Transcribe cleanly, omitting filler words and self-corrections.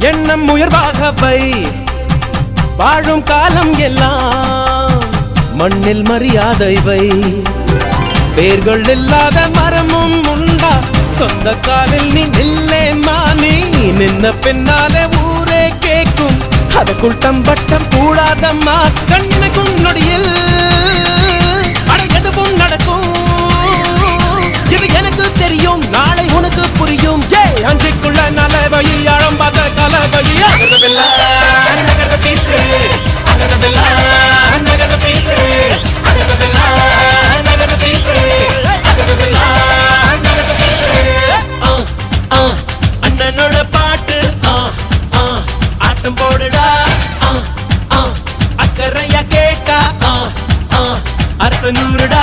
எண்ணம் உயர்வாக வை வாழும் காலம் எல்லாம் மண்ணில் மரியாதை வை வேர்கள் இல்லாத மரமும் உண்டா சொந்த காலில் நீ நில்லே மானி நின்ன பின்னாலே ஊரே கேட்கும் அதற்குள் தம்பட்டம் கூடாதம்மா கண்ணிமைக்கும் நொடியில் எதுவும் நடக்கும் இது எனக்கு தெரியும் நாளை உனக்கு புரியும் அன்றைக்குள்ள நலவையில் ஆழம் பார்த்த கலவையில் அண்ணனோட பாட்டு ஆட்டம் போடுடா அக்கறையா கேட்டா அர்த்த நூறுடா